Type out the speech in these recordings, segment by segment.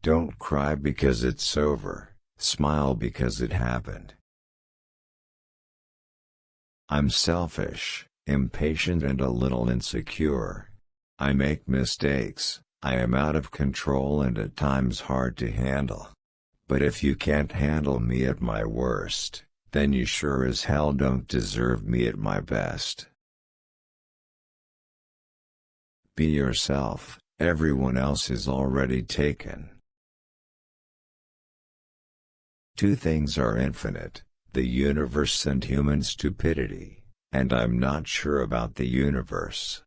Don't cry because it's over, smile because it happened. I'm selfish, impatient and a little insecure. I make mistakes, I am out of control and at times hard to handle. But if you can't handle me at my worst, then you sure as hell don't deserve me at my best. Be yourself, everyone else is already taken. Two things are infinite, the universe and human stupidity, and I'm not sure about the universe.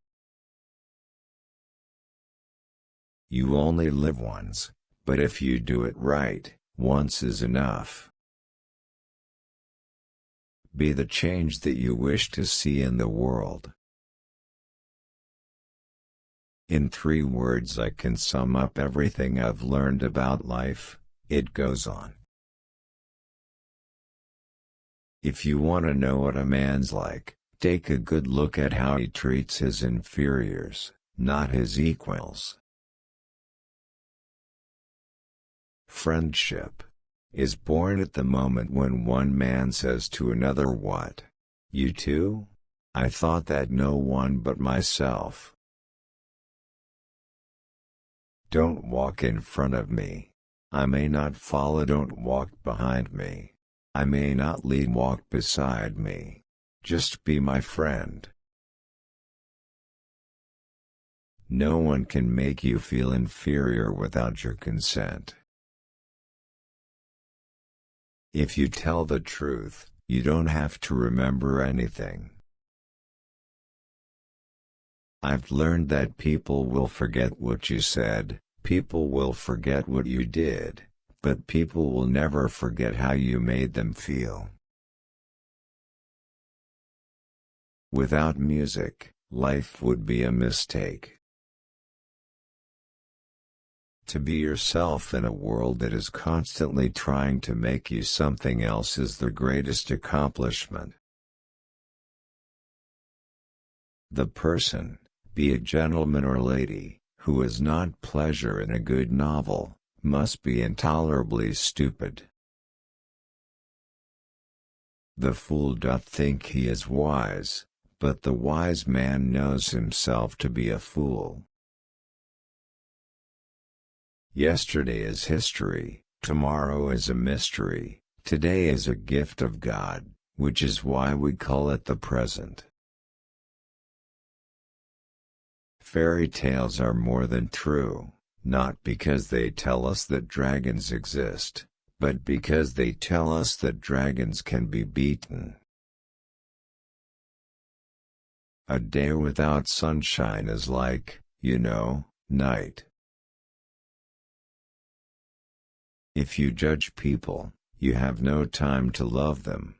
You only live once, but if you do it right, once is enough. Be the change that you wish to see in the world. In 3 words I can sum up everything I've learned about life: it goes on. If you want to know what a man's like, take a good look at how he treats his inferiors, not his equals. Friendship is born at the moment when one man says to another, "What? You too? I thought that no one but myself." Don't walk in front of me. I may not follow. Don't walk behind me. I may not lead. Walk beside me. Just be my friend. No one can make you feel inferior without your consent. If you tell the truth, you don't have to remember anything. I've learned that people will forget what you said, people will forget what you did, but people will never forget how you made them feel. Without music, life would be a mistake. To be yourself in a world that is constantly trying to make you something else is the greatest accomplishment. The person, be a gentleman or lady, who has not pleasure in a good novel, must be intolerably stupid. The fool doth think he is wise, but the wise man knows himself to be a fool. Yesterday is history, tomorrow is a mystery, today is a gift of God, which is why we call it the present. Fairy tales are more than true, not because they tell us that dragons exist, but because they tell us that dragons can be beaten. A day without sunshine is like, night. If you judge people, you have no time to love them.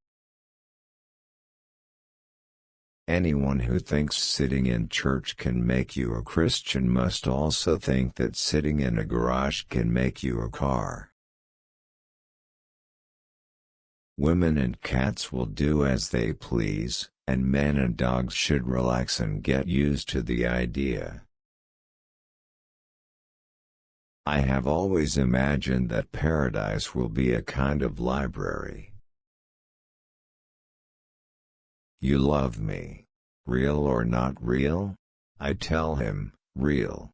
Anyone who thinks sitting in church can make you a Christian must also think that sitting in a garage can make you a car. Women and cats will do as they please, and men and dogs should relax and get used to the idea. I have always imagined that paradise will be a kind of library. You love me. Real or not real? I tell him, real.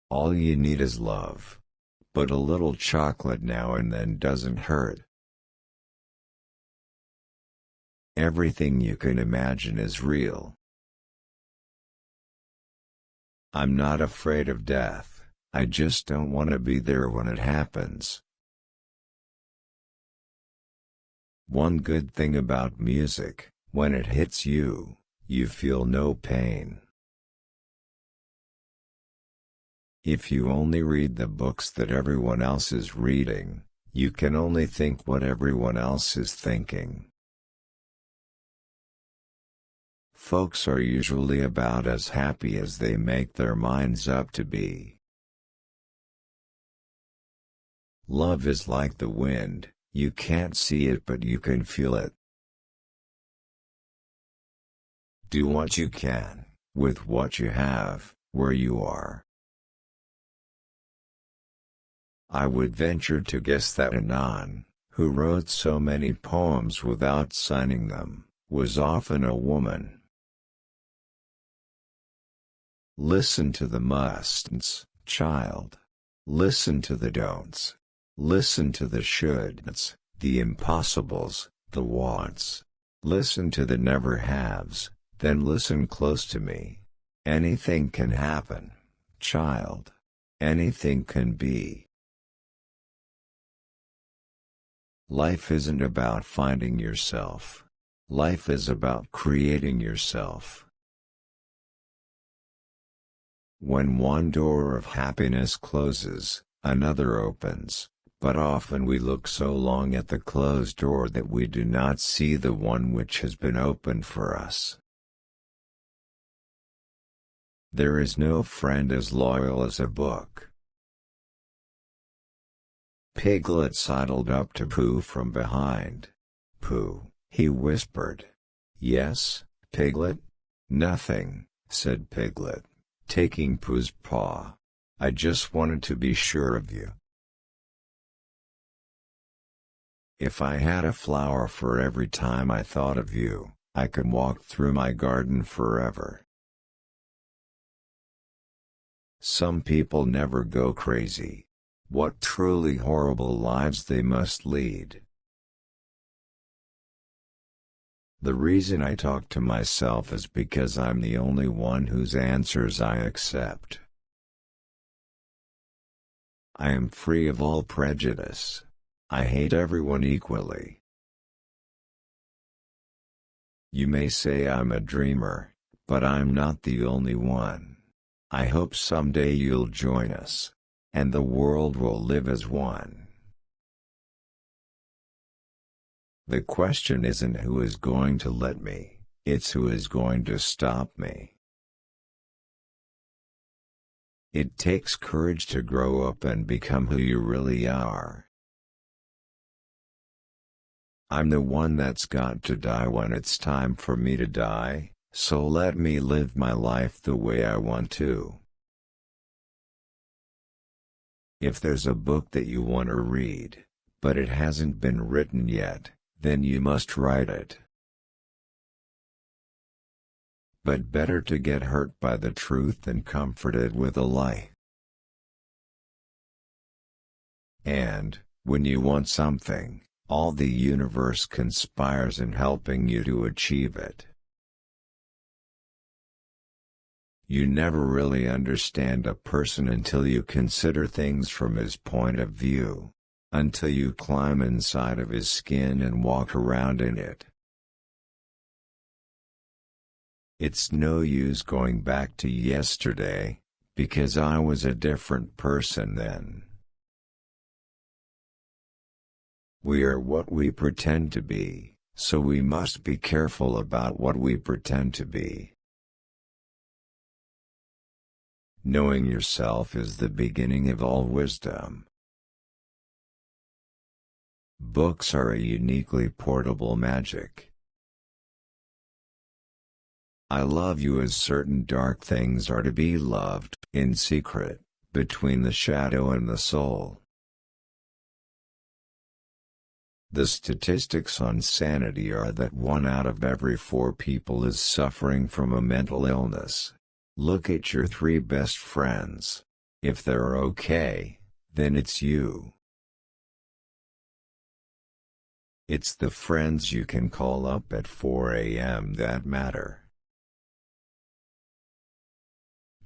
All you need is love. But a little chocolate now and then doesn't hurt. Everything you can imagine is real. I'm not afraid of death, I just don't want to be there when it happens. One good thing about music, when it hits you, you feel no pain. If you only read the books that everyone else is reading, you can only think what everyone else is thinking. Folks are usually about as happy as they make their minds up to be. Love is like the wind, you can't see it but you can feel it. Do what you can, with what you have, where you are. I would venture to guess that Anon, who wrote so many poems without signing them, was often a woman. Listen to the mustn'ts, child. Listen to the don'ts. Listen to the shouldn'ts, the impossibles, the wants. Listen to the never haves, then listen close to me. Anything can happen, child. Anything can be. Life isn't about finding yourself. Life is about creating yourself. When one door of happiness closes, another opens, but often we look so long at the closed door that we do not see the one which has been opened for us. There is no friend as loyal as a book. Piglet sidled up to Pooh from behind. "Pooh," he whispered. "Yes, Piglet?" "Nothing," said Piglet, taking Pooh's paw. "I just wanted to be sure of you. If I had a flower for every time I thought of you, I could walk through my garden forever." Some people never go crazy. What truly horrible lives they must lead. The reason I talk to myself is because I'm the only one whose answers I accept. I am free of all prejudice. I hate everyone equally. You may say I'm a dreamer, but I'm not the only one. I hope someday you'll join us, and the world will live as one. The question isn't who is going to let me, it's who is going to stop me. It takes courage to grow up and become who you really are. I'm the one that's got to die when it's time for me to die, so let me live my life the way I want to. If there's a book that you want to read, but it hasn't been written yet, then you must write it. But better to get hurt by the truth than comforted with a lie. And, when you want something, all the universe conspires in helping you to achieve it. You never really understand a person until you consider things from his point of view, until you climb inside of his skin and walk around in it. It's no use going back to yesterday, because I was a different person then. We are what we pretend to be, so we must be careful about what we pretend to be. Knowing yourself is the beginning of all wisdom. Books are a uniquely portable magic. I love you as certain dark things are to be loved, in secret, between the shadow and the soul. The statistics on sanity are that 1 out of every 4 people is suffering from a mental illness. Look at your 3 best friends. If they're okay, then it's you. It's the friends you can call up at 4 a.m. that matter.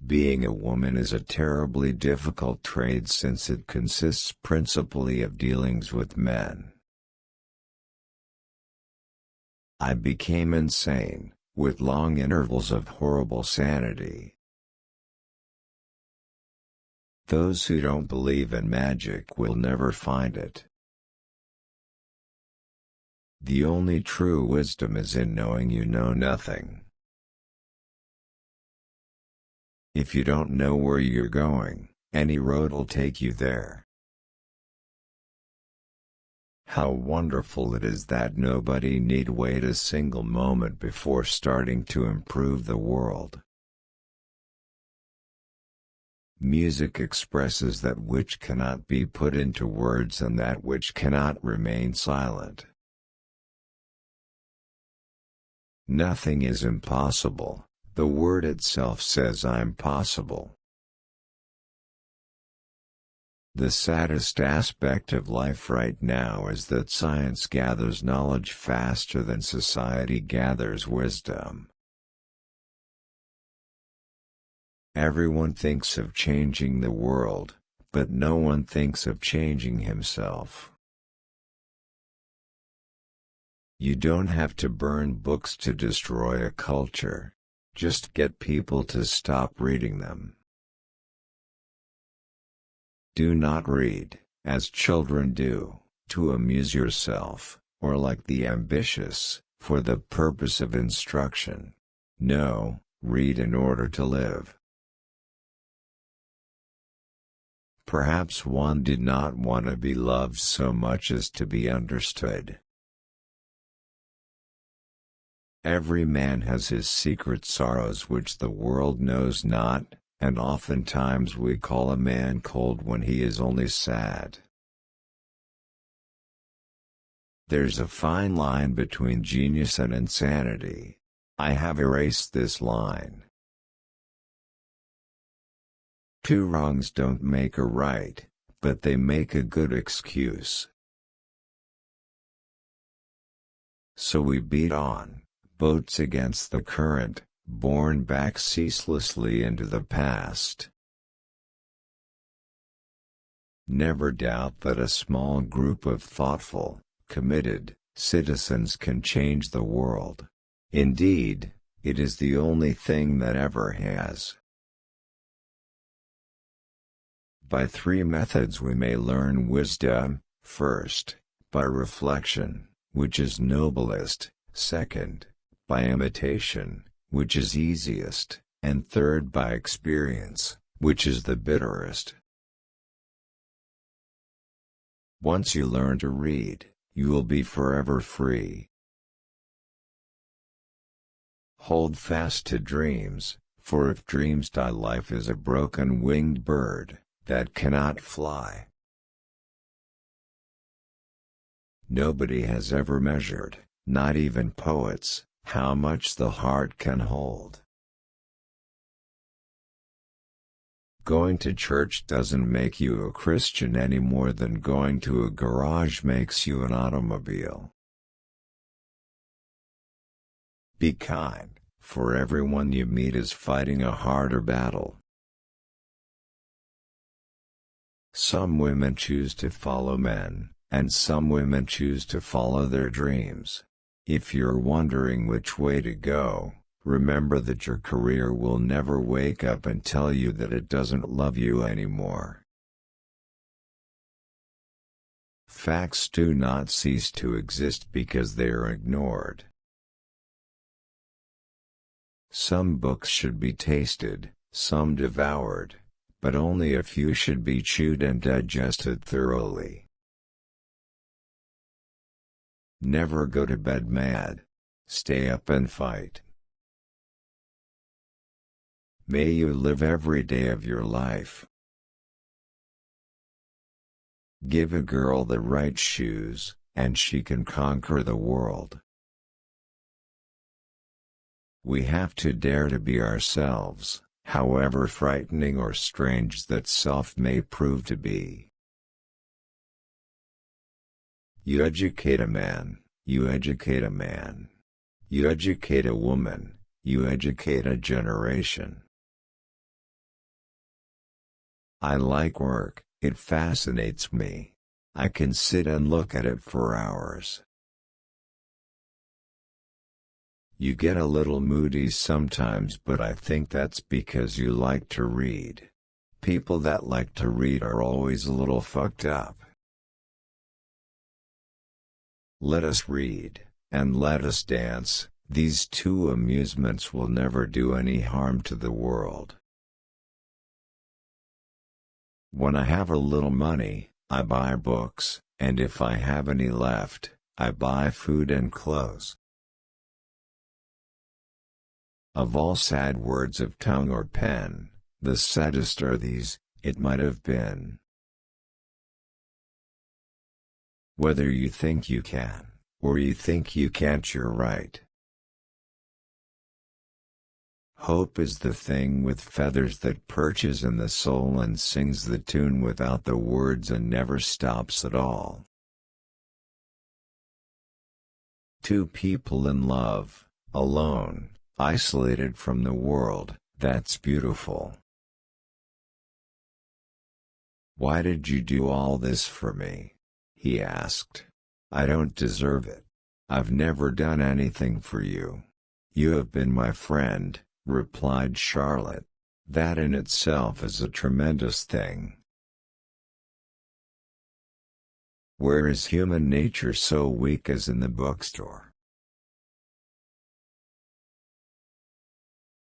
Being a woman is a terribly difficult trade since it consists principally of dealings with men. I became insane, with long intervals of horrible sanity. Those who don't believe in magic will never find it. The only true wisdom is in knowing you know nothing. If you don't know where you're going, any road'll take you there. How wonderful it is that nobody need wait a single moment before starting to improve the world. Music expresses that which cannot be put into words and that which cannot remain silent. Nothing is impossible, the word itself says I'm possible. The saddest aspect of life right now is that science gathers knowledge faster than society gathers wisdom. Everyone thinks of changing the world, but no one thinks of changing himself. You don't have to burn books to destroy a culture. Just get people to stop reading them. Do not read, as children do, to amuse yourself, or like the ambitious, for the purpose of instruction. No, read in order to live. Perhaps one did not want to be loved so much as to be understood. Every man has his secret sorrows which the world knows not, and oftentimes we call a man cold when he is only sad. There's a fine line between genius and insanity. I have erased this line. Two wrongs don't make a right, but they make a good excuse. So we beat on, boats against the current, borne back ceaselessly into the past. Never doubt that a small group of thoughtful, committed citizens can change the world. Indeed, it is the only thing that ever has. By three methods we may learn wisdom: first, by reflection, which is noblest; second, by imitation, which is easiest; and third, by experience, which is the bitterest. Once you learn to read, you will be forever free. Hold fast to dreams, for if dreams die, life is a broken-winged bird that cannot fly. Nobody has ever measured, not even poets, how much the heart can hold. Going to church doesn't make you a Christian any more than going to a garage makes you an automobile. Be kind, for everyone you meet is fighting a harder battle. Some women choose to follow men, and some women choose to follow their dreams. If you're wondering which way to go, remember that your career will never wake up and tell you that it doesn't love you anymore. Facts do not cease to exist because they are ignored. Some books should be tasted, some devoured, but only a few should be chewed and digested thoroughly. Never go to bed mad. Stay up and fight. May you live every day of your life. Give a girl the right shoes, and she can conquer the world. We have to dare to be ourselves, however frightening or strange that self may prove to be. You educate a man, you educate a man. You educate a woman, you educate a generation. I like work, it fascinates me. I can sit and look at it for hours. You get a little moody sometimes, but I think that's because you like to read. People that like to read are always a little fucked up. Let us read, and let us dance. These two amusements will never do any harm to the world. When I have a little money, I buy books, and if I have any left, I buy food and clothes. Of all sad words of tongue or pen, The saddest are these, it might have been. Whether you think you can, or you think you can't, you're right. Hope is the thing with feathers that perches in the soul and sings the tune without the words and never stops at all. Two people in love, alone, isolated from the world, that's beautiful. "Why did you do all this for me?" he asked. "I don't deserve it. I've never done anything for you." "You have been my friend," replied Charlotte. "That in itself is a tremendous thing." Where is human nature so weak as in the bookstore?